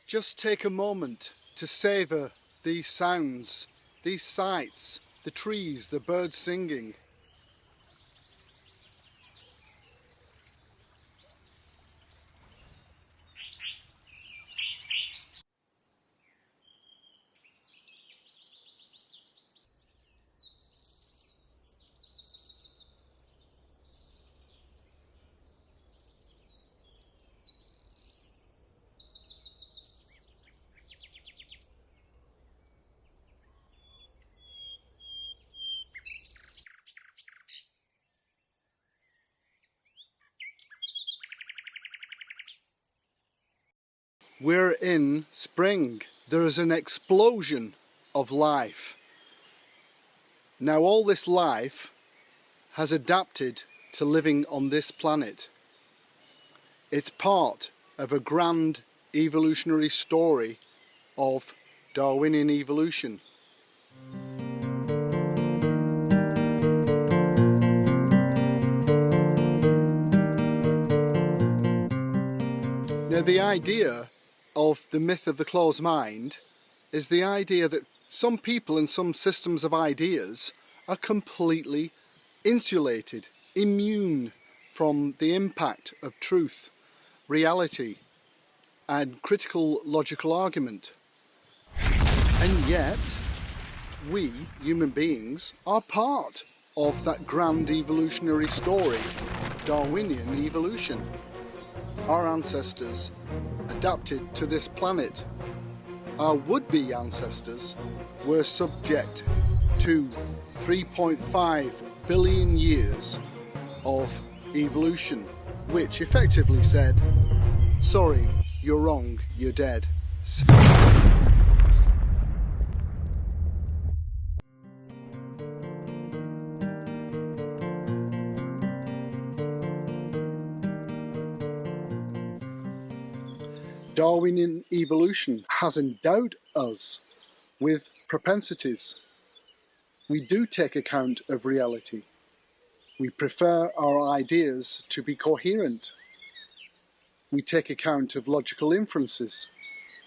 Just take a moment to savour these sounds, these sights, the trees, the birds singing. We're in spring. There is an explosion of life. Now all this life has adapted to living on this planet. It's part of a grand evolutionary story of Darwinian evolution. Now the idea of the myth of the closed mind is the idea that some people and some systems of ideas are completely insulated, immune from the impact of truth, reality and critical logical argument. And yet we, human beings, are part of that grand evolutionary story, Darwinian evolution. Our ancestors adapted to this planet. Our would-be ancestors were subject to 3.5 billion years of evolution, which effectively said, sorry, you're wrong, you're dead. Darwinian evolution has endowed us with propensities. We do take account of reality. We prefer our ideas to be coherent. We take account of logical inferences,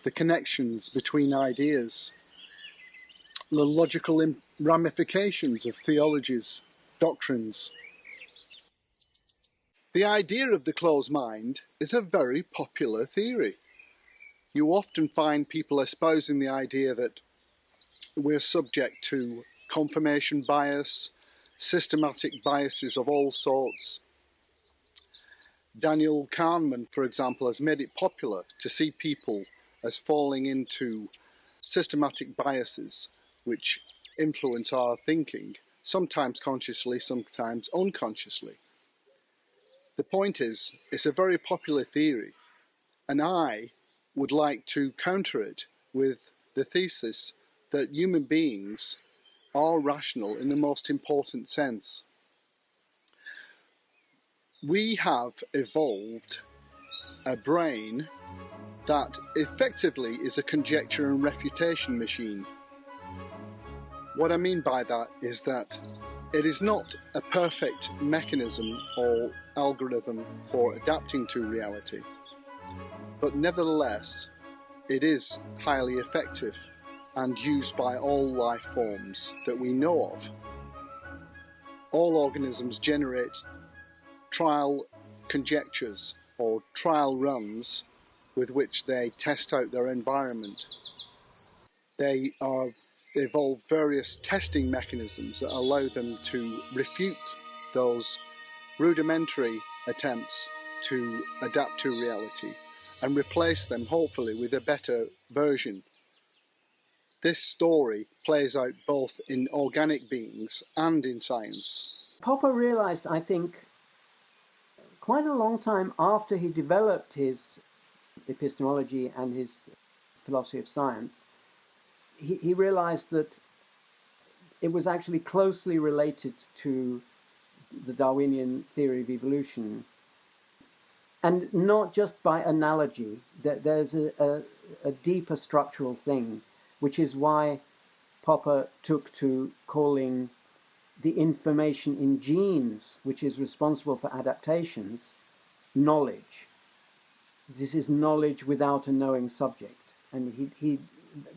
the connections between ideas, the logical ramifications of theologies, doctrines. The idea of the closed mind is a very popular theory. You often find people espousing the idea that we're subject to confirmation bias, systematic biases of all sorts. Daniel Kahneman, for example, has made it popular to see people as falling into systematic biases which influence our thinking, sometimes consciously, sometimes unconsciously. The point is, it's a very popular theory, and I would like to counter it with the thesis that human beings are rational in the most important sense. We have evolved a brain that effectively is a conjecture and refutation machine. What I mean by that is that it is not a perfect mechanism or algorithm for adapting to reality, but nevertheless it is highly effective and used by all life forms that we know of. All organisms generate trial conjectures or trial runs with which they test out their environment. They evolve various testing mechanisms that allow them to refute those rudimentary attempts to adapt to reality and replace them, hopefully, with a better version. This story plays out both in organic beings and in science. Popper realized, I think, quite a long time after he developed his epistemology and his philosophy of science, he realized that it was actually closely related to the Darwinian theory of evolution, and not just by analogy. There's a deeper structural thing, which is why Popper took to calling the information in genes, which is responsible for adaptations, knowledge. This is knowledge without a knowing subject. And he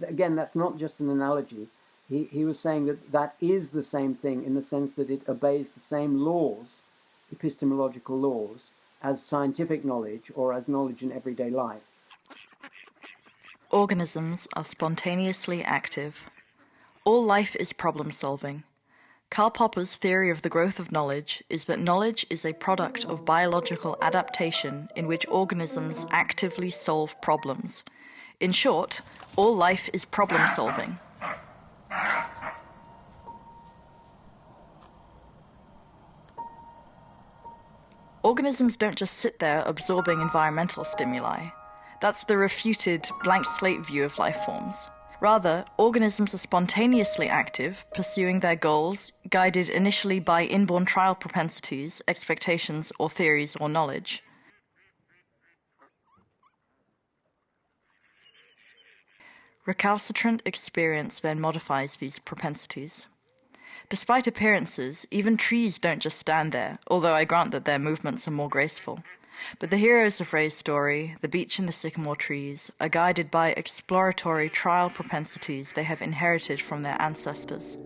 again, that's not just an analogy. He was saying that that is the same thing in the sense that it obeys the same laws, epistemological laws, as scientific knowledge or as knowledge in everyday life. Organisms are spontaneously active. All life is problem-solving. Karl Popper's theory of the growth of knowledge is that knowledge is a product of biological adaptation in which organisms actively solve problems. In short, all life is problem-solving. Organisms don't just sit there absorbing environmental stimuli. That's the refuted, blank slate view of life forms. Rather, organisms are spontaneously active, pursuing their goals, guided initially by inborn trial propensities, expectations, or theories or knowledge. Recalcitrant experience then modifies these propensities. Despite appearances, even trees don't just stand there, although I grant that their movements are more graceful. But the heroes of Ray's story, the beech and the sycamore trees, are guided by exploratory trial propensities they have inherited from their ancestors.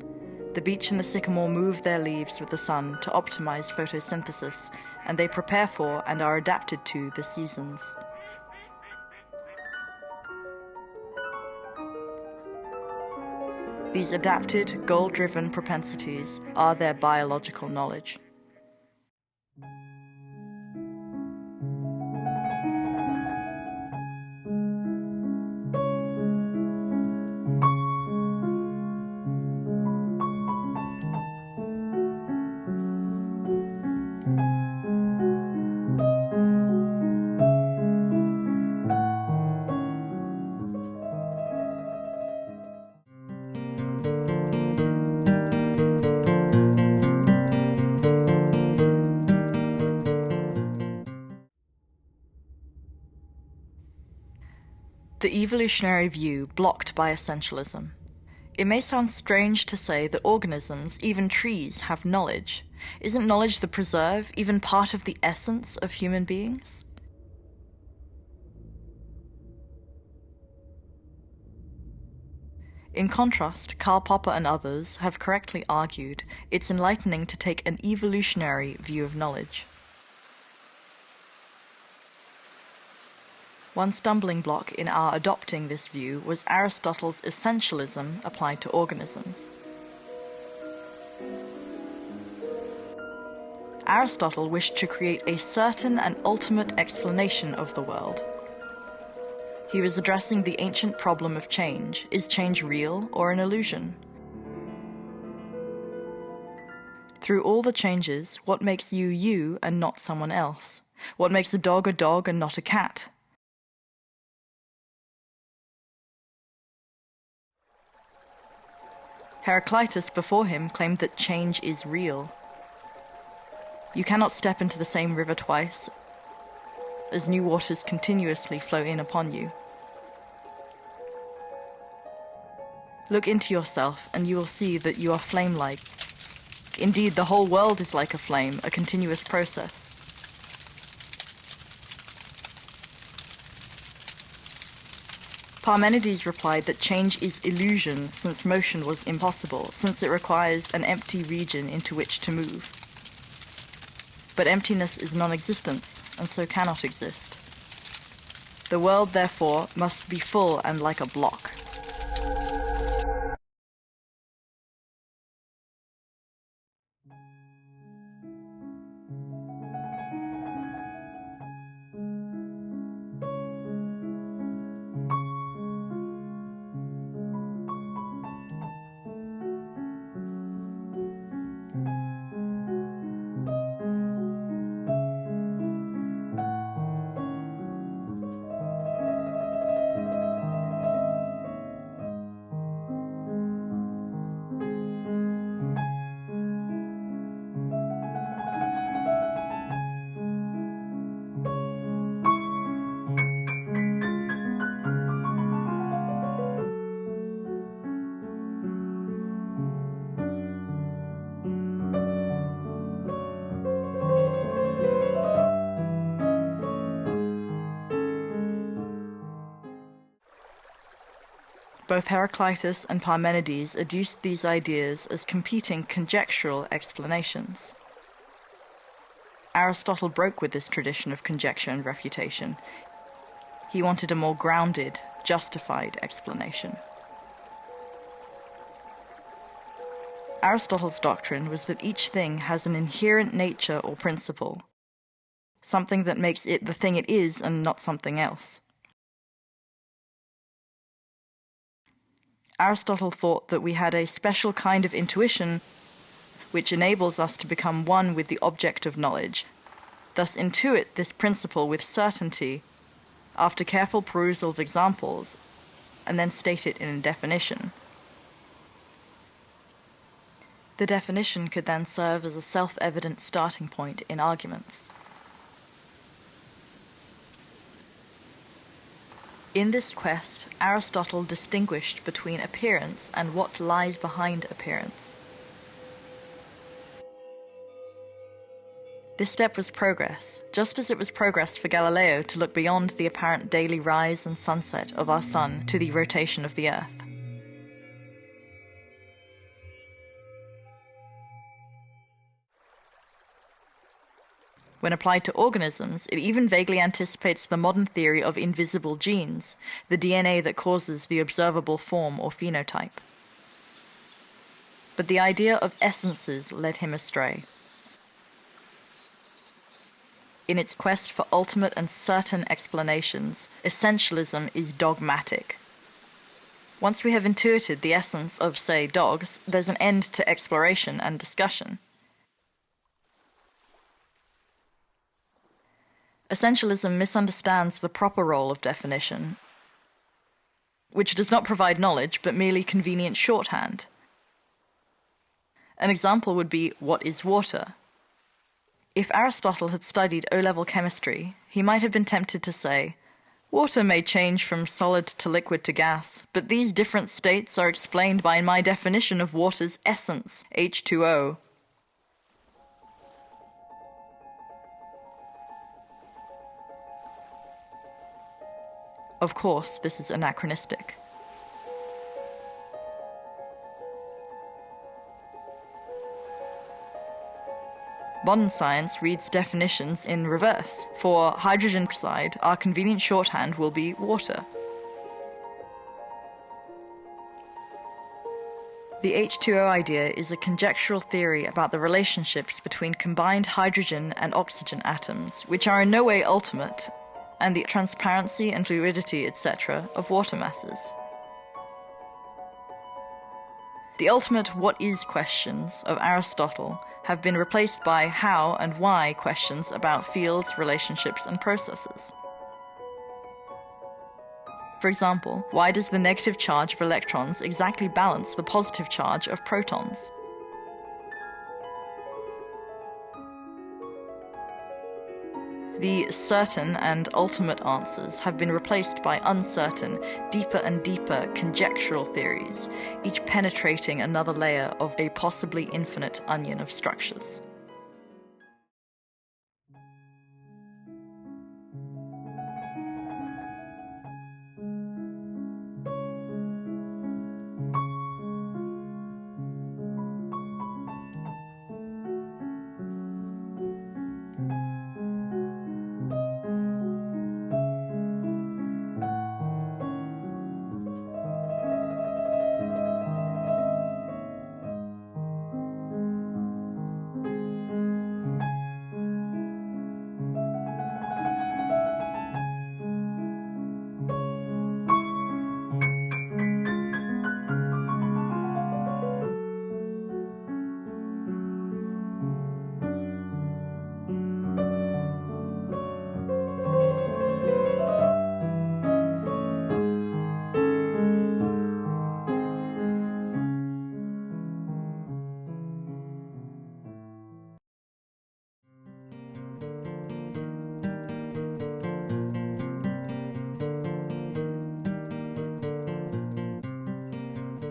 The beech and the sycamore move their leaves with the sun to optimize photosynthesis, and they prepare for and are adapted to the seasons. These adapted, goal-driven propensities are their biological knowledge. The evolutionary view blocked by essentialism. It may sound strange to say that organisms, even trees, have knowledge. Isn't knowledge the preserve, even part of the essence of human beings? In contrast, Karl Popper and others have correctly argued it's enlightening to take an evolutionary view of knowledge. One stumbling block in our adopting this view was Aristotle's essentialism applied to organisms. Aristotle wished to create a certain and ultimate explanation of the world. He was addressing the ancient problem of change. Is change real or an illusion? Through all the changes, what makes you you and not someone else? What makes a dog and not a cat? Heraclitus before him claimed that change is real. You cannot step into the same river twice, as new waters continuously flow in upon you. Look into yourself, and you will see that you are flame-like. Indeed, the whole world is like a flame, a continuous process. Parmenides replied that change is illusion, since motion was impossible, since it requires an empty region into which to move. But emptiness is non-existence, and so cannot exist. The world, therefore, must be full and like a block. Both Heraclitus and Parmenides adduced these ideas as competing conjectural explanations. Aristotle broke with this tradition of conjecture and refutation. He wanted a more grounded, justified explanation. Aristotle's doctrine was that each thing has an inherent nature or principle, something that makes it the thing it is and not something else. Aristotle thought that we had a special kind of intuition which enables us to become one with the object of knowledge, thus intuit this principle with certainty after careful perusal of examples, and then state it in a definition. The definition could then serve as a self-evident starting point in arguments. In this quest, Aristotle distinguished between appearance and what lies behind appearance. This step was progress, just as it was progress for Galileo to look beyond the apparent daily rise and sunset of our sun to the rotation of the Earth. When applied to organisms, it even vaguely anticipates the modern theory of invisible genes, the DNA that causes the observable form or phenotype. But the idea of essences led him astray. In its quest for ultimate and certain explanations, essentialism is dogmatic. Once we have intuited the essence of, say, dogs, there's an end to exploration and discussion. Essentialism misunderstands the proper role of definition, which does not provide knowledge but merely convenient shorthand. An example would be, what is water? If Aristotle had studied O-level chemistry, he might have been tempted to say, water may change from solid to liquid to gas, but these different states are explained by my definition of water's essence, H2O. Of course, this is anachronistic. Modern science reads definitions in reverse. For hydrogen oxide, our convenient shorthand will be water. The H2O idea is a conjectural theory about the relationships between combined hydrogen and oxygen atoms, which are in no way ultimate, and the transparency and fluidity, etc., of water masses. The ultimate what is questions of Aristotle have been replaced by how and why questions about fields, relationships, and processes. For example, why does the negative charge of electrons exactly balance the positive charge of protons? The certain and ultimate answers have been replaced by uncertain, deeper and deeper conjectural theories, each penetrating another layer of a possibly infinite onion of structures.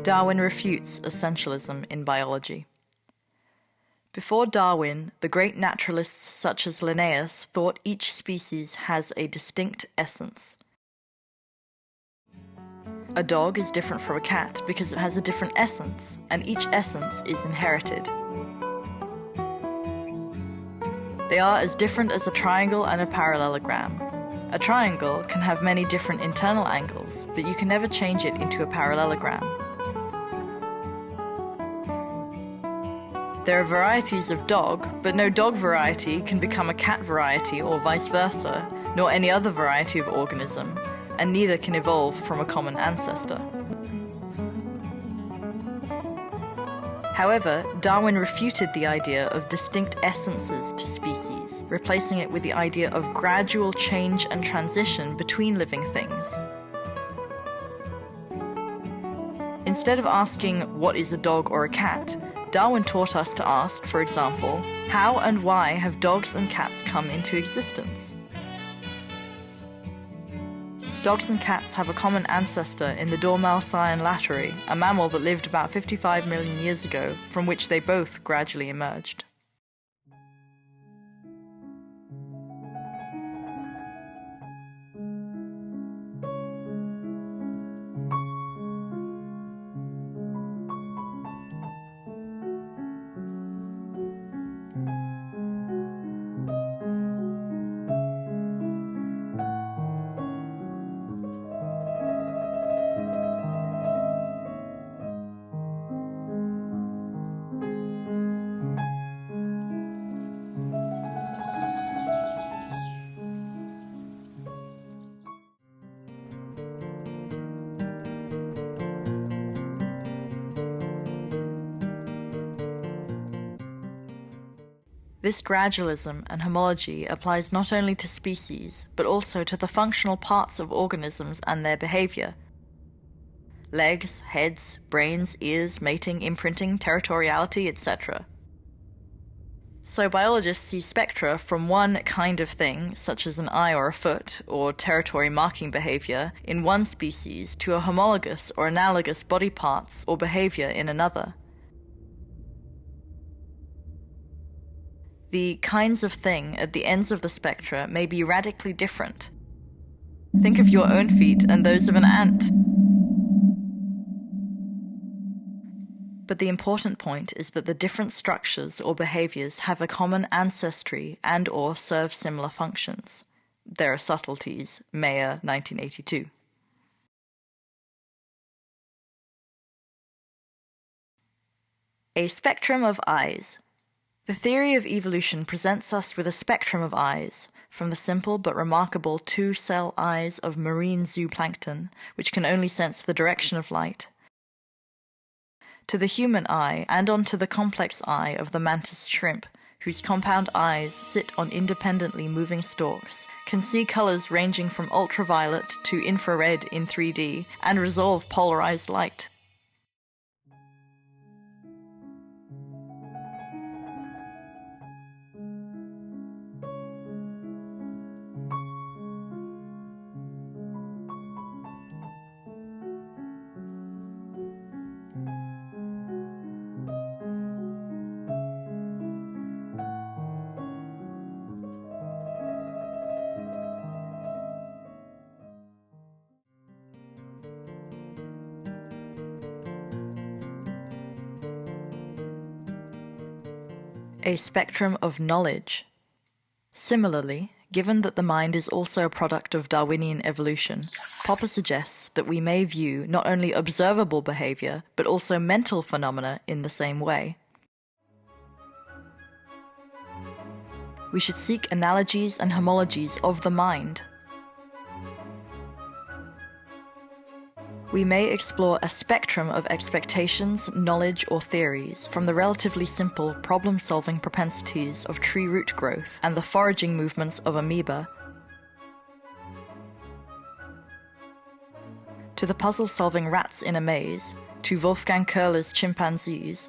Darwin refutes essentialism in biology. Before Darwin, the great naturalists such as Linnaeus thought each species has a distinct essence. A dog is different from a cat because it has a different essence, and each essence is inherited. They are as different as a triangle and a parallelogram. A triangle can have many different internal angles, but you can never change it into a parallelogram. There are varieties of dog, but no dog variety can become a cat variety or vice versa, nor any other variety of organism, and neither can evolve from a common ancestor. However, Darwin refuted the idea of distinct essences to species, replacing it with the idea of gradual change and transition between living things. Instead of asking, what is a dog or a cat, Darwin taught us to ask, for example, how and why have dogs and cats come into existence? Dogs and cats have a common ancestor in the Dormousine lateri, a mammal that lived about 55 million years ago, from which they both gradually emerged. This gradualism and homology applies not only to species, but also to the functional parts of organisms and their behavior. Legs, heads, brains, ears, mating, imprinting, territoriality, etc. So biologists see spectra from one kind of thing, such as an eye or a foot, or territory marking behavior, in one species to a homologous or analogous body parts or behavior in another. The kinds of thing at the ends of the spectra may be radically different. Think of your own feet and those of an ant. But the important point is that the different structures or behaviors have a common ancestry and/or serve similar functions. There are subtleties. Mayer, 1982. A spectrum of eyes. The theory of evolution presents us with a spectrum of eyes, from the simple but remarkable two-cell eyes of marine zooplankton, which can only sense the direction of light, to the human eye and on to the complex eye of the mantis shrimp, whose compound eyes sit on independently moving stalks, can see colors ranging from ultraviolet to infrared in 3D, and resolve polarized light. A spectrum of knowledge. Similarly, given that the mind is also a product of Darwinian evolution, Popper suggests that we may view not only observable behavior, but also mental phenomena in the same way. We should seek analogies and homologies of the mind. We may explore a spectrum of expectations, knowledge, or theories, from the relatively simple problem-solving propensities of tree root growth and the foraging movements of amoeba, to the puzzle-solving rats in a maze, to Wolfgang Köhler's chimpanzees,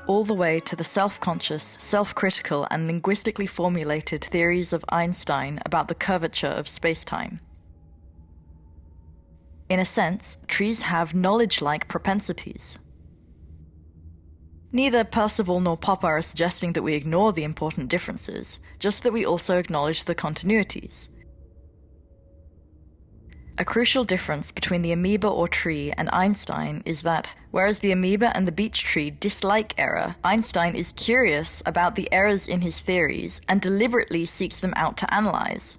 all the way to the self-conscious, self-critical, and linguistically formulated theories of Einstein about the curvature of space-time. In a sense, trees have knowledge-like propensities. Neither Percival nor Popper are suggesting that we ignore the important differences, just that we also acknowledge the continuities. A crucial difference between the amoeba or tree and Einstein is that, whereas the amoeba and the beech tree dislike error, Einstein is curious about the errors in his theories and deliberately seeks them out to analyze.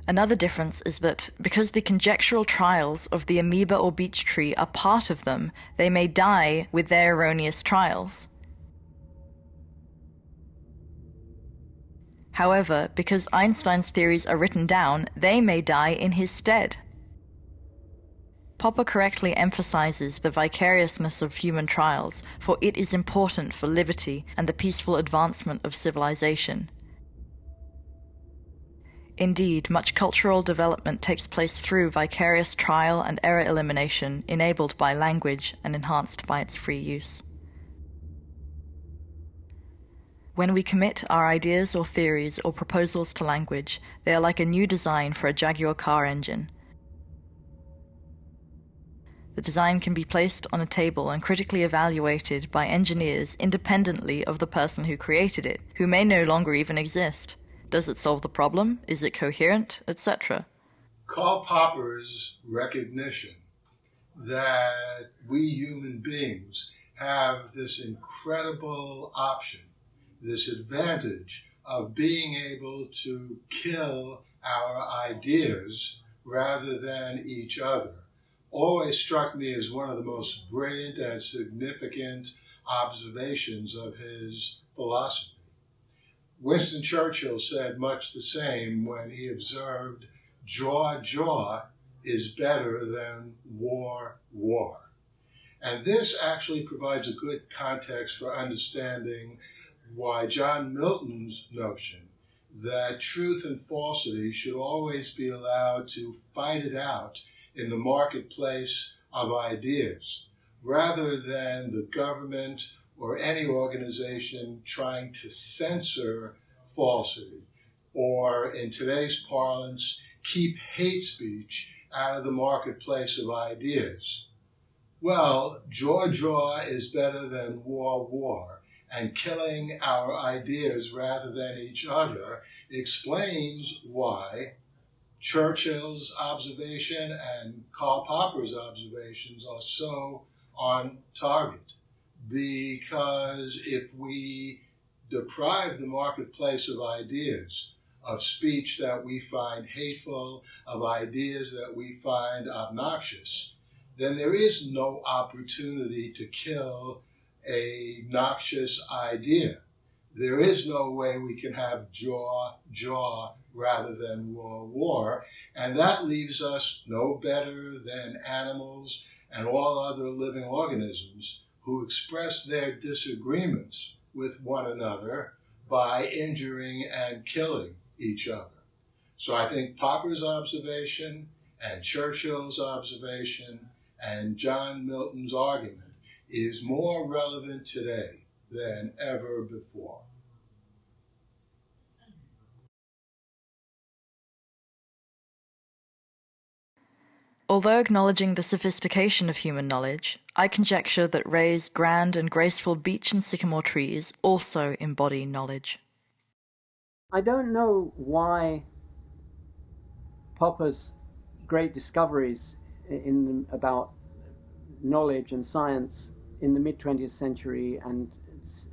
Another difference is that, because the conjectural trials of the amoeba or beech tree are part of them, they may die with their erroneous trials. However, because Einstein's theories are written down, they may die in his stead. Popper correctly emphasizes the vicariousness of human trials, for it is important for liberty and the peaceful advancement of civilization. Indeed, much cultural development takes place through vicarious trial and error elimination, enabled by language and enhanced by its free use. When we commit our ideas or theories or proposals to language, they are like a new design for a Jaguar car engine. The design can be placed on a table and critically evaluated by engineers independently of the person who created it, who may no longer even exist. Does it solve the problem? Is it coherent? Etc. Karl Popper's recognition that we human beings have this incredible option, this advantage of being able to kill our ideas rather than each other, always struck me as one of the most brilliant and significant observations of his philosophy. Winston Churchill said much the same when he observed, "Jaw is better than war." And this actually provides a good context for understanding why John Milton's notion that truth and falsity should always be allowed to fight it out in the marketplace of ideas, rather than the government or any organization trying to censor falsity, or in today's parlance, keep hate speech out of the marketplace of ideas. Well, jaw is better than war, and killing our ideas rather than each other explains why Churchill's observation and Karl Popper's observations are so on target. Because if we deprive the marketplace of ideas, of speech that we find hateful, of ideas that we find obnoxious, then there is no opportunity to kill a noxious idea. There is no way we can have jaw rather than war, and that leaves us no better than animals and all other living organisms who express their disagreements with one another by injuring and killing each other. So I think Popper's observation and Churchill's observation and John Milton's argument is more relevant today than ever before. Although acknowledging the sophistication of human knowledge, I conjecture that Ray's grand and graceful beech and sycamore trees also embody knowledge. I don't know why Popper's great discoveries about knowledge and science in the mid-20th century and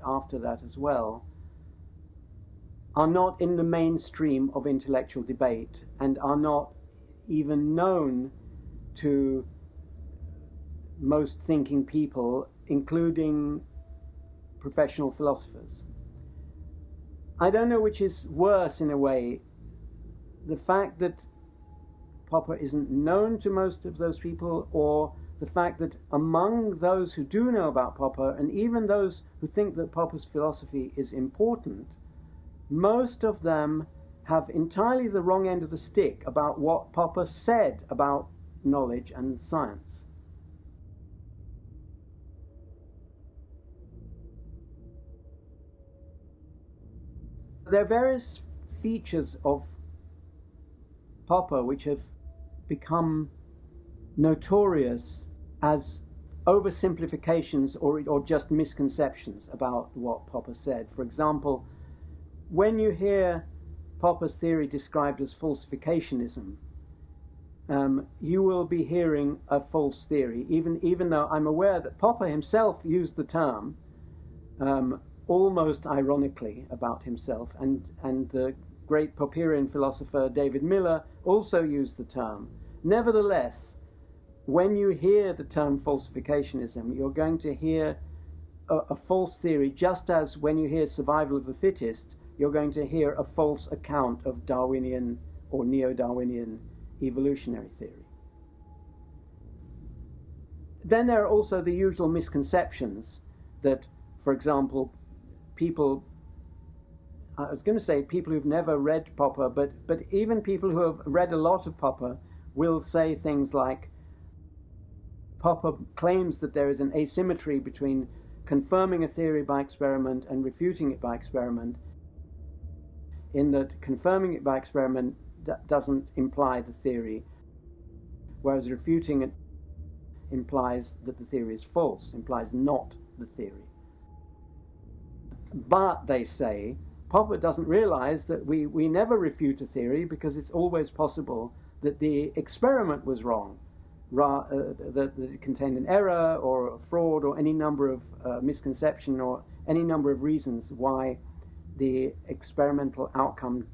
after that as well are not in the mainstream of intellectual debate and are not even known to most thinking people, including professional philosophers. I don't know which is worse in a way, the fact that Popper isn't known to most of those people, or the fact that among those who do know about Popper, and even those who think that Popper's philosophy is important, most of them have entirely the wrong end of the stick about what Popper said about knowledge and science. There are various features of Popper which have become notorious as oversimplifications or just misconceptions about what Popper said. For example, when you hear Popper's theory described as falsificationism, you will be hearing a false theory, even though I'm aware that Popper himself used the term almost ironically about himself, and the great Popperian philosopher David Miller also used the term. Nevertheless, when you hear the term falsificationism, you're going to hear a false theory, just as when you hear survival of the fittest, you're going to hear a false account of Darwinian or neo-Darwinian evolutionary theory. Then there are also the usual misconceptions that, for example, people who've never read Popper, but even people who have read a lot of Popper will say things like, Popper claims that there is an asymmetry between confirming a theory by experiment and refuting it by experiment, in that confirming it by experiment doesn't imply the theory, whereas refuting it implies that the theory is false, implies not the theory. But, they say, Popper doesn't realize that we never refute a theory because it's always possible that the experiment was wrong, that it contained an error or a fraud or any number of misconception or any number of reasons why the experimental outcome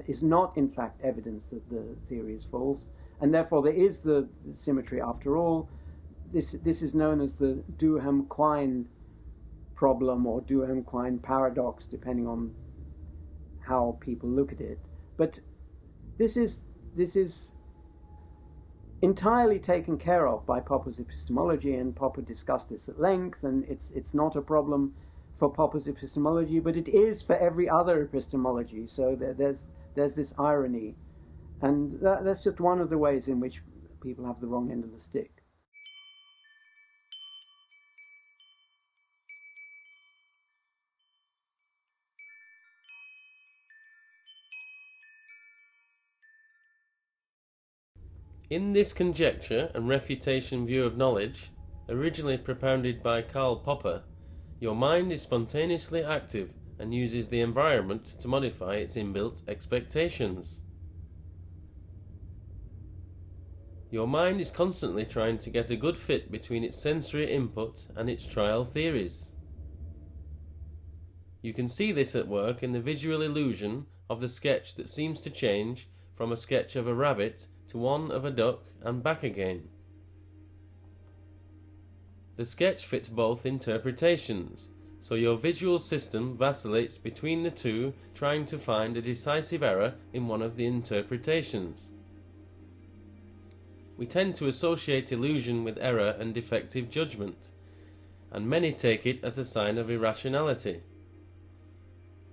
is not in fact evidence that the theory is false, and therefore there is the symmetry after all. This is known as the Duhem-Quine problem or Duhem-Quine paradox, depending on how people look at it. But this is entirely taken care of by Popper's epistemology, and Popper discussed this at length, and it's not a problem for Popper's epistemology, but it is for every other epistemology. So there's this irony, and that's just one of the ways in which people have the wrong end of the stick. In this conjecture and refutation view of knowledge, originally propounded by Karl Popper, your mind is spontaneously active and uses the environment to modify its inbuilt expectations. Your mind is constantly trying to get a good fit between its sensory input and its trial theories. You can see this at work in the visual illusion of the sketch that seems to change from a sketch of a rabbit to one of a duck and back again. The sketch fits both interpretations, so your visual system vacillates between the two, trying to find a decisive error in one of the interpretations. We tend to associate illusion with error and defective judgment, and many take it as a sign of irrationality.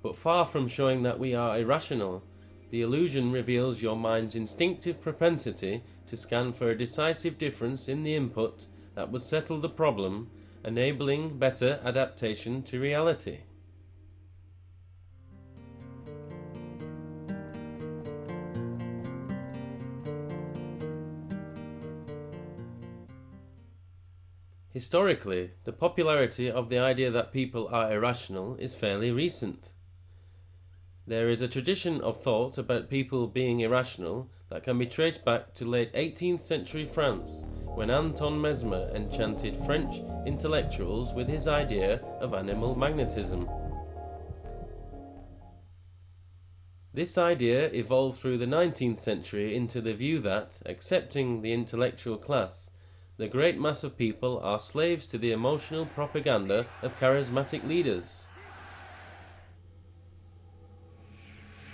But far from showing that we are irrational, the illusion reveals your mind's instinctive propensity to scan for a decisive difference in the input that would settle the problem, enabling better adaptation to reality. Historically, the popularity of the idea that people are irrational is fairly recent. There is a tradition of thought about people being irrational that can be traced back to late 18th century France, when Anton Mesmer enchanted French intellectuals with his idea of animal magnetism. This idea evolved through the 19th century into the view that, excepting the intellectual class, the great mass of people are slaves to the emotional propaganda of charismatic leaders.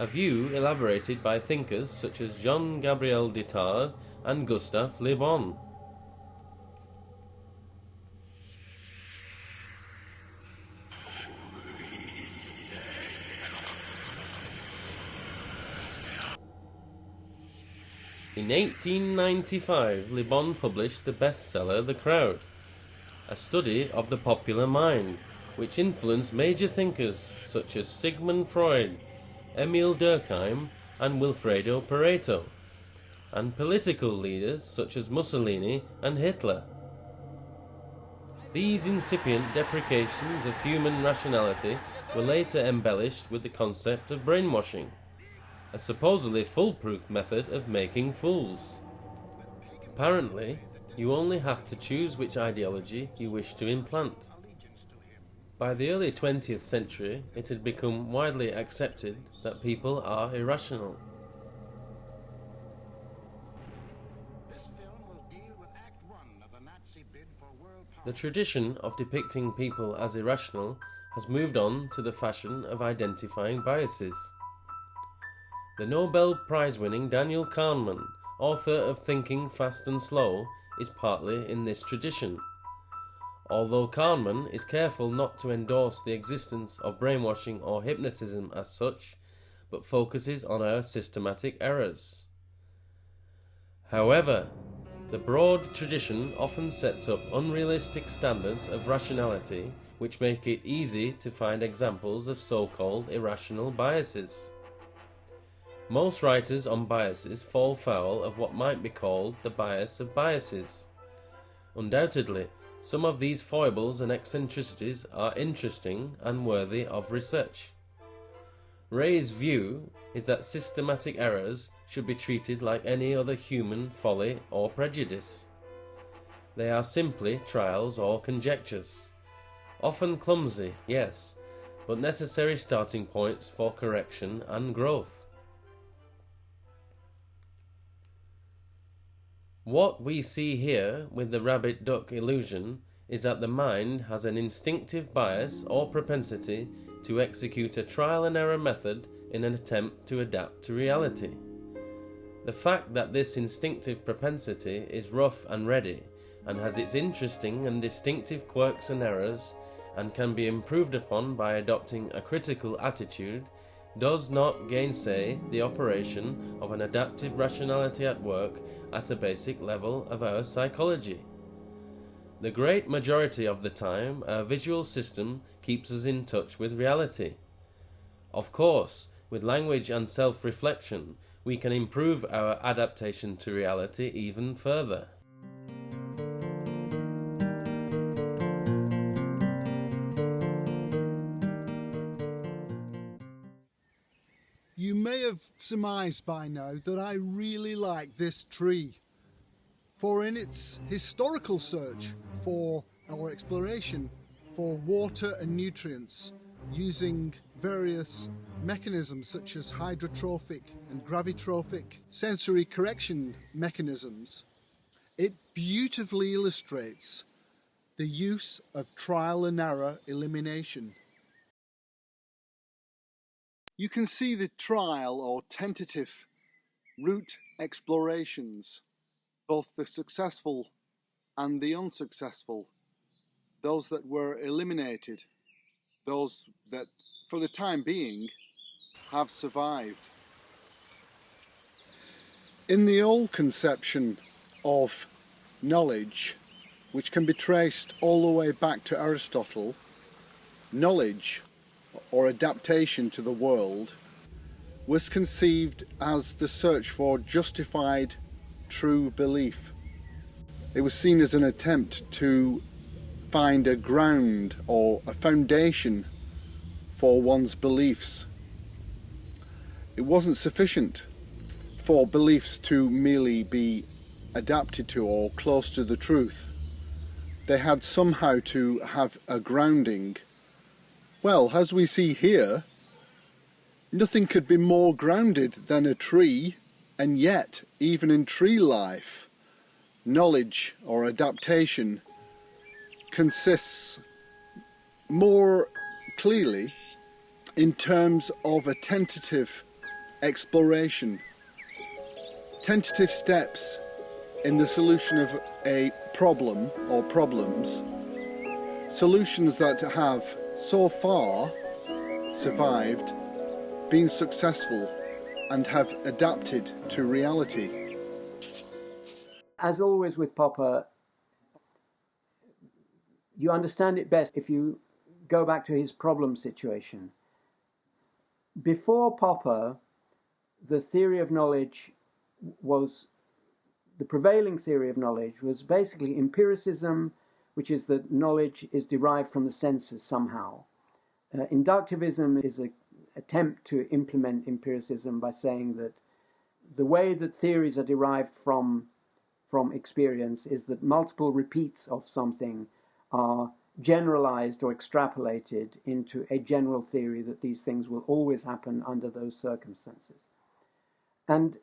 A view elaborated by thinkers such as Jean-Gabriel Ditard and Gustave Le Bon. In 1895, Le Bon published the bestseller The Crowd, a study of the popular mind, which influenced major thinkers such as Sigmund Freud, Emil Durkheim and Wilfredo Pareto, and political leaders such as Mussolini and Hitler. These incipient deprecations of human rationality were later embellished with the concept of brainwashing, a supposedly foolproof method of making fools. Apparently, you only have to choose which ideology you wish to implant. By the early 20th century, it had become widely accepted that people are irrational. The tradition of depicting people as irrational has moved on to the fashion of identifying biases. The Nobel Prize-winning Daniel Kahneman, author of Thinking Fast and Slow, is partly in this tradition. Although Kahneman is careful not to endorse the existence of brainwashing or hypnotism as such, but focuses on our systematic errors. However, the broad tradition often sets up unrealistic standards of rationality which make it easy to find examples of so-called irrational biases. Most writers on biases fall foul of what might be called the bias of biases. Undoubtedly, some of these foibles and eccentricities are interesting and worthy of research. Ray's view is that systematic errors should be treated like any other human folly or prejudice. They are simply trials or conjectures. Often clumsy, yes, but necessary starting points for correction and growth. What we see here with the rabbit-duck illusion is that the mind has an instinctive bias or propensity to execute a trial-and-error method in an attempt to adapt to reality. The fact that this instinctive propensity is rough and ready and has its interesting and distinctive quirks and errors and can be improved upon by adopting a critical attitude does not gainsay the operation of an adaptive rationality at work at a basic level of our psychology. The great majority of the time, our visual system keeps us in touch with reality. Of course, with language and self-reflection, we can improve our adaptation to reality even further. You may have surmised by now that I really like this tree, for in its historical search for our exploration for water and nutrients using various mechanisms such as hydrotrophic and gravitrophic sensory correction mechanisms, it beautifully illustrates the use of trial and error elimination. You can see the trial or tentative route explorations, both the successful and the unsuccessful, those that were eliminated, those that for the time being have survived. In the old conception of knowledge, which can be traced all the way back to Aristotle, knowledge or adaptation to the world was conceived as the search for justified true belief. It was seen as an attempt to find a ground or a foundation for one's beliefs. It wasn't sufficient for beliefs to merely be adapted to or close to the truth. They had somehow to have a grounding. Well, as we see here, nothing could be more grounded than a tree, and yet, even in tree life, knowledge or adaptation consists more clearly in terms of a tentative exploration, tentative steps in the solution of a problem or problems, solutions that have so far survived, been successful, and have adapted to reality. As always with Popper, you understand it best if you go back to his problem situation. Before Popper, the theory of knowledge was, the prevailing theory of knowledge was basically empiricism, which is that knowledge is derived from the senses somehow. Inductivism is attempt to implement empiricism by saying that the way that theories are derived from experience is that multiple repeats of something are generalized or extrapolated into a general theory that these things will always happen under those circumstances. And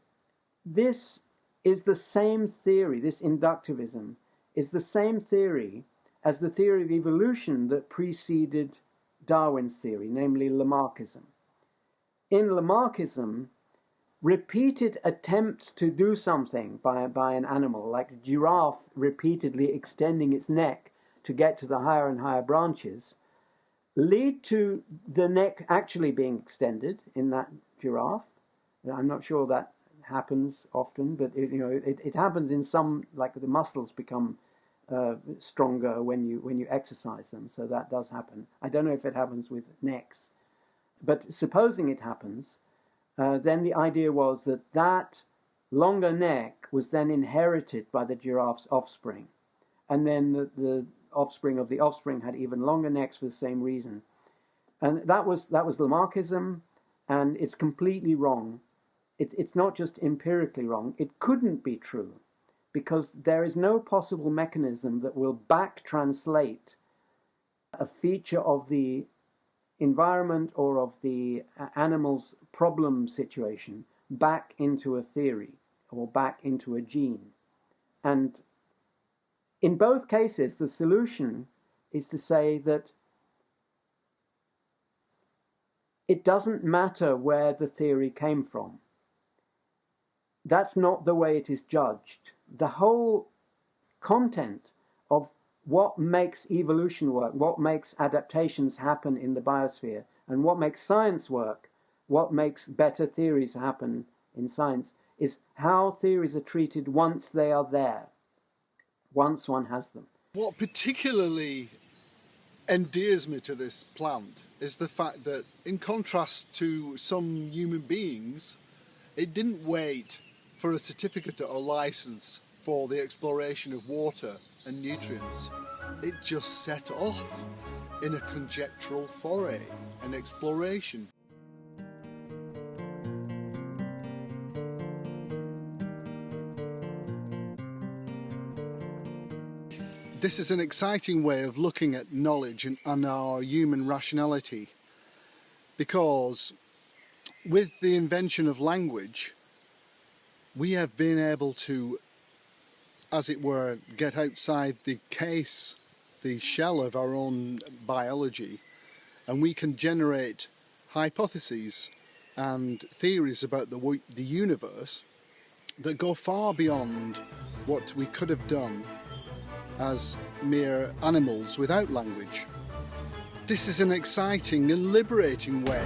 this is the same theory, this inductivism, is the same theory as the theory of evolution that preceded Darwin's theory, namely Lamarckism. In Lamarckism, repeated attempts to do something by an animal, like a giraffe repeatedly extending its neck to get to the higher and higher branches, lead to the neck actually being extended in that giraffe. I'm not sure that happens often, but it happens in some, like the muscles become stronger when you exercise them, so that does happen. I don't know if it happens with necks, but supposing it happens, then the idea was that longer neck was then inherited by the giraffe's offspring, and then the offspring of the offspring had even longer necks for the same reason. And that was Lamarckism, and it's completely wrong. It's not just empirically wrong, it couldn't be true, because there is no possible mechanism that will back-translate a feature of the environment or of the animal's problem situation back into a theory or back into a gene. And in both cases, the solution is to say that it doesn't matter where the theory came from. That's not the way it is judged. The whole content of what makes evolution work, what makes adaptations happen in the biosphere, and what makes science work, what makes better theories happen in science, is how theories are treated once they are there, once one has them. What particularly endears me to this plant is the fact that, in contrast to some human beings, it didn't wait for a certificate or license for the exploration of water and nutrients. It just set off in a conjectural foray, an exploration. This is an exciting way of looking at knowledge and our human rationality, because with the invention of language, we have been able to, as it were, get outside the case, the shell of our own biology, and we can generate hypotheses and theories about the universe that go far beyond what we could have done as mere animals without language. This is an exciting and liberating way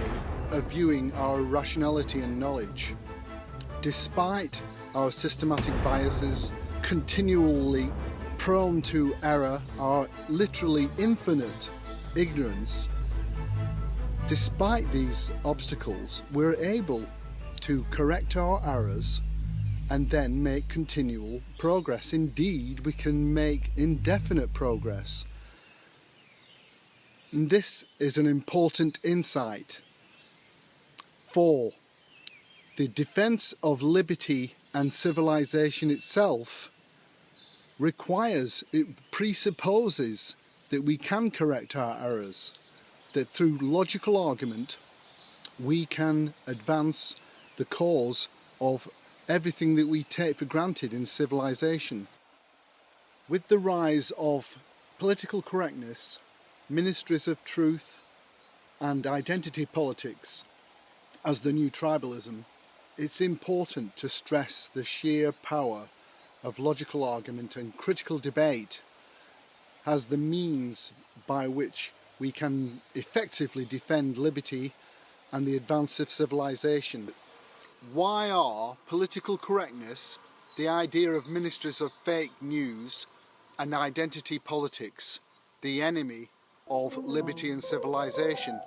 of viewing our rationality and knowledge. Despite our systematic biases, continually prone to error, our literally infinite ignorance, despite these obstacles, we're able to correct our errors and then make continual progress. Indeed, we can make indefinite progress. And this is an important insight, for the defense of liberty and civilization itself presupposes that we can correct our errors, that through logical argument we can advance the cause of everything that we take for granted in civilization. With the rise of political correctness, ministries of truth and identity politics as the new tribalism, it's important to stress the sheer power of logical argument and critical debate as the means by which we can effectively defend liberty and the advance of civilization. Why are political correctness, the idea of ministries of fake news and identity politics, the enemy of liberty and civilization?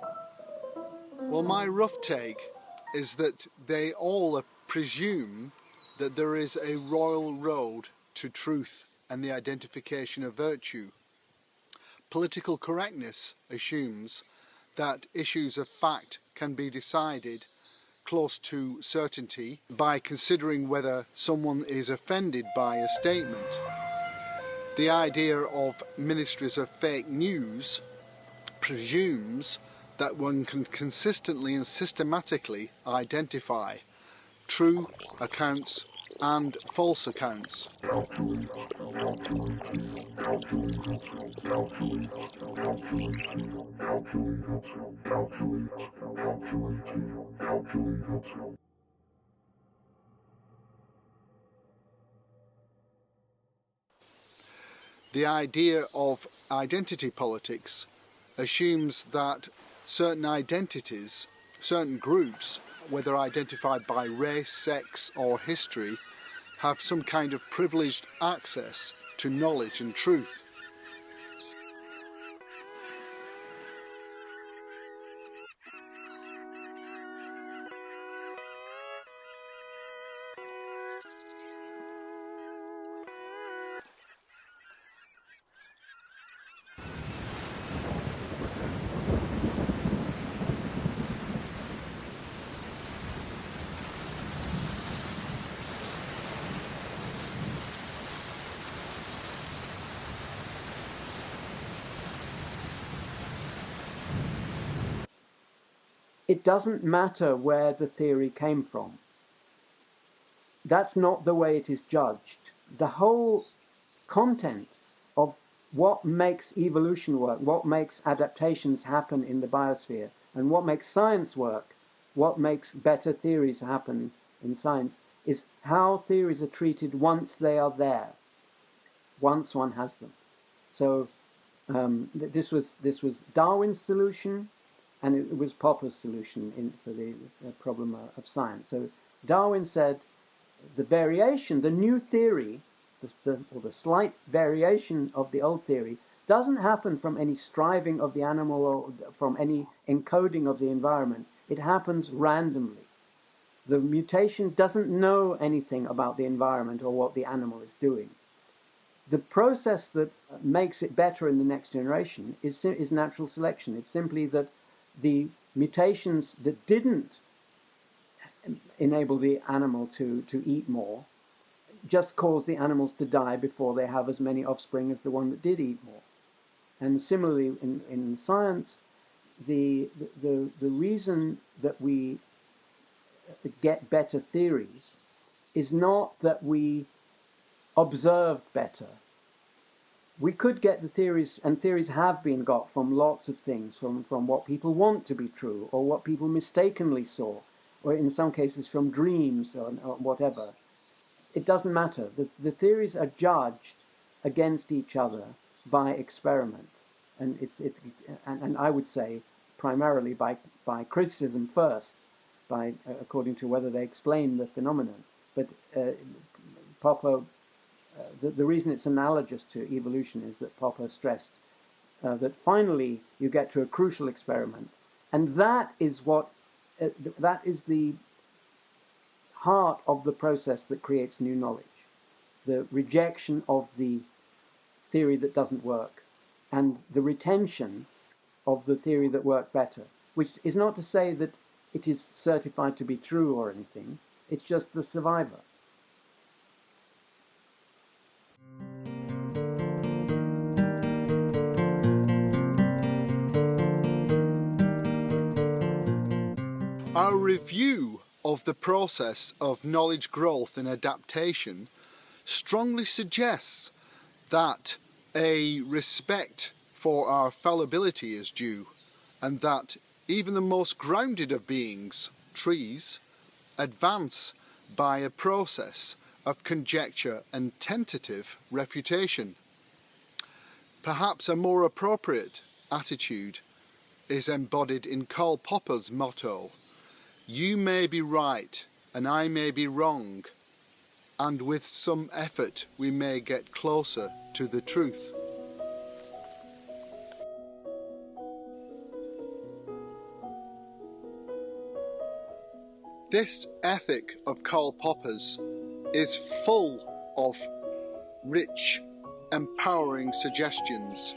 Well, my rough take is that they all presume that there is a royal road to truth and the identification of virtue. Political correctness assumes that issues of fact can be decided close to certainty by considering whether someone is offended by a statement. The idea of ministries of fake news presumes that one can consistently and systematically identify true accounts and false accounts. The idea of identity politics assumes that certain identities, certain groups, whether identified by race, sex or history, have some kind of privileged access to knowledge and truth. It doesn't matter where the theory came from. That's not the way it is judged. The whole content of what makes evolution work, what makes adaptations happen in the biosphere, and what makes science work, what makes better theories happen in science, is how theories are treated once they are there, once one has them. So this was Darwin's solution, and it was Popper's solution for the problem of science. So Darwin said the variation, the new theory, or the slight variation of the old theory, doesn't happen from any striving of the animal or from any encoding of the environment. It happens randomly. The mutation doesn't know anything about the environment or what the animal is doing. The process that makes it better in the next generation is natural selection. It's simply that the mutations that didn't enable the animal to eat more just cause the animals to die before they have as many offspring as the one that did eat more. And similarly in science, the reason that we get better theories is not that we observed better. We could get the theories, and theories have been got from lots of things, from what people want to be true, or what people mistakenly saw, or in some cases from dreams or whatever. It doesn't matter. The theories are judged against each other by experiment, and and I would say primarily by criticism first, according to whether they explain the phenomenon. But Popper, the reason it's analogous to evolution is that Popper stressed that finally you get to a crucial experiment, and that is the heart of the process that creates new knowledge, the rejection of the theory that doesn't work and the retention of the theory that worked better, which is not to say that it is certified to be true or anything. It's just the survivor. Our review of the process of knowledge growth and adaptation strongly suggests that a respect for our fallibility is due, and that even the most grounded of beings, trees, advance by a process of conjecture and tentative refutation. Perhaps a more appropriate attitude is embodied in Karl Popper's motto, "You may be right and I may be wrong, and with some effort we may get closer to the truth." This ethic of Karl Popper's is full of rich, empowering suggestions.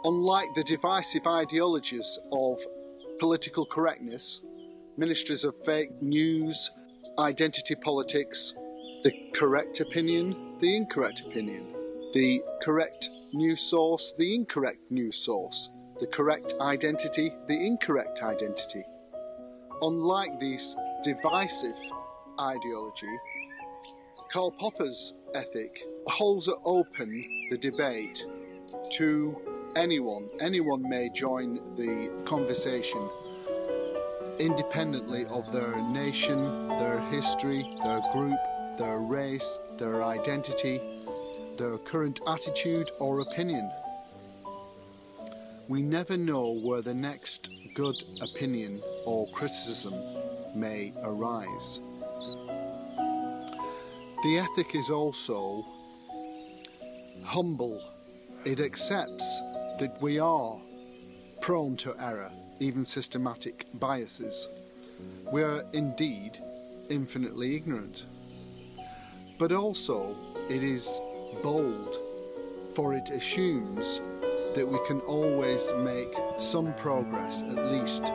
Unlike the divisive ideologies of political correctness, ministries of fake news, identity politics, the correct opinion, the incorrect opinion, the correct news source, the incorrect news source, the correct identity, the incorrect identity. Unlike this divisive ideology, Karl Popper's ethic holds open the debate to anyone. Anyone may join the conversation, independently of their nation, their history, their group, their race, their identity, their current attitude or opinion. We never know where the next good opinion or criticism may arise. The ethic is also humble. It accepts that we are prone to error, even systematic biases. We are indeed infinitely ignorant. But also it is bold, for it assumes that we can always make some progress at least.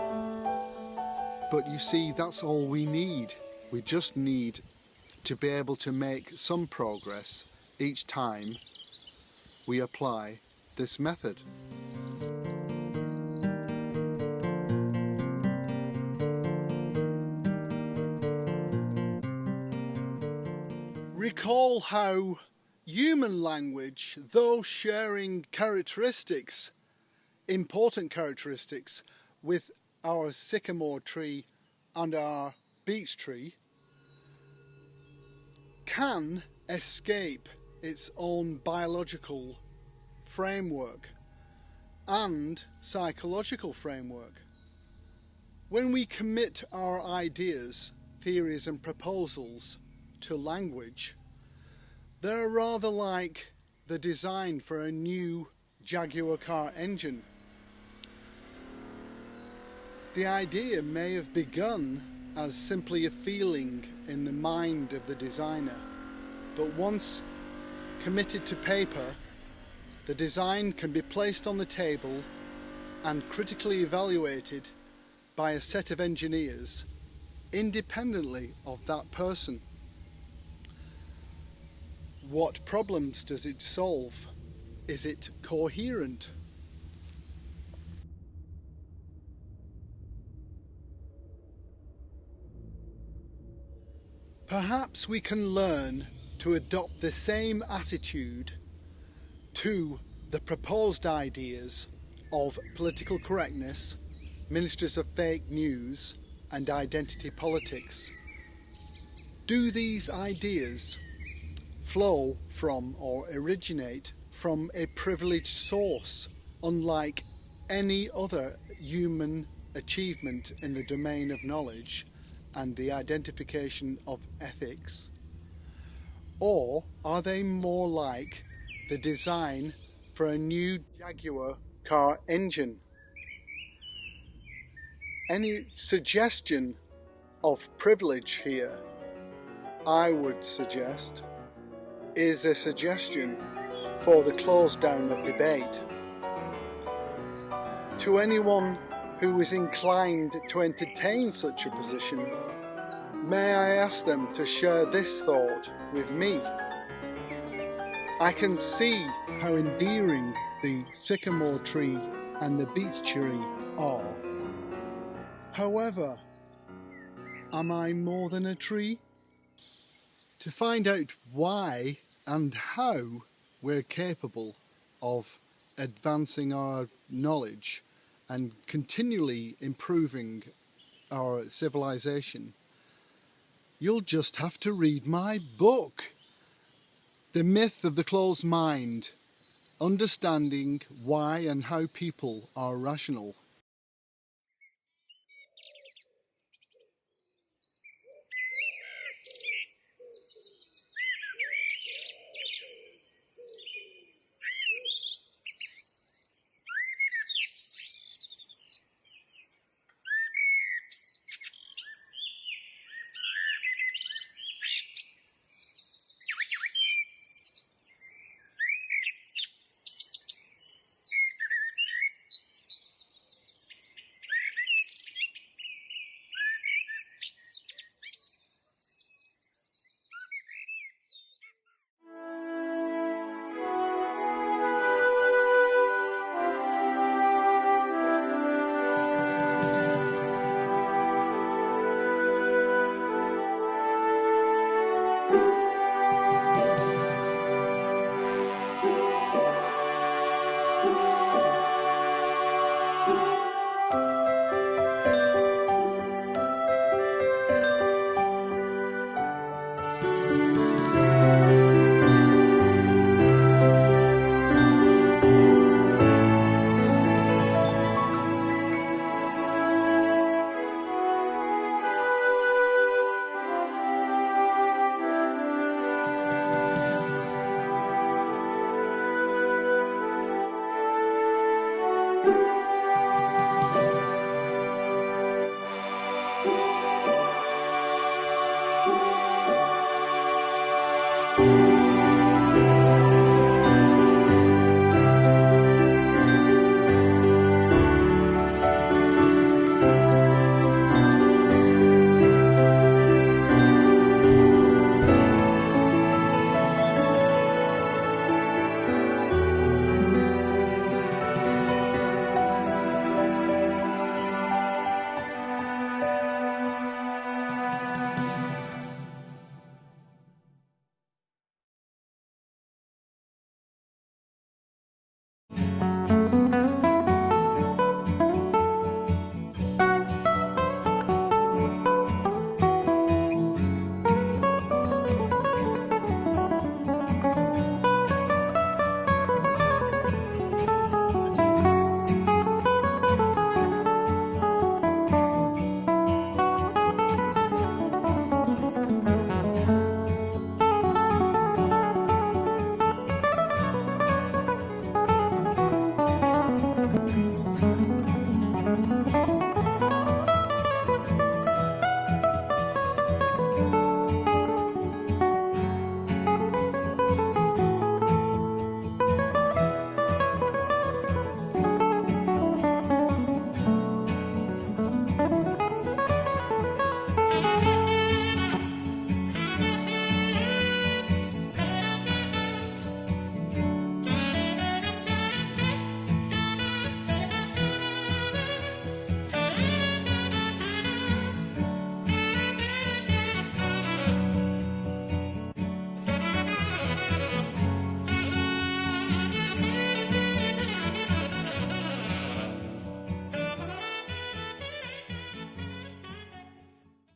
But you see, that's all we need. We just need to be able to make some progress each time we apply this method. Recall how human language, though sharing characteristics, important characteristics, with our sycamore tree and our beech tree, can escape its own biological framework and psychological framework. When we commit our ideas, theories and proposals to language, they're rather like the design for a new Jaguar car engine. The idea may have begun as simply a feeling in the mind of the designer, but once committed to paper, the design can be placed on the table and critically evaluated by a set of engineers independently of that person. What problems does it solve? Is it coherent? Perhaps we can learn to adopt the same attitude to the proposed ideas of political correctness, ministries of fake news, and identity politics. Do these ideas flow from or originate from a privileged source, unlike any other human achievement in the domain of knowledge and the identification of ethics? Or are they more like the design for a new Jaguar car engine? Any suggestion of privilege here, I would suggest, is a suggestion for the close down of debate. To anyone who is inclined to entertain such a position, may I ask them to share this thought with me? I can see how endearing the sycamore tree and the beech tree are. However, am I more than a tree? To find out why and how we're capable of advancing our knowledge and continually improving our civilization, you'll just have to read my book, The Myth of the Closed Mind, Understanding Why and How People Are Rational.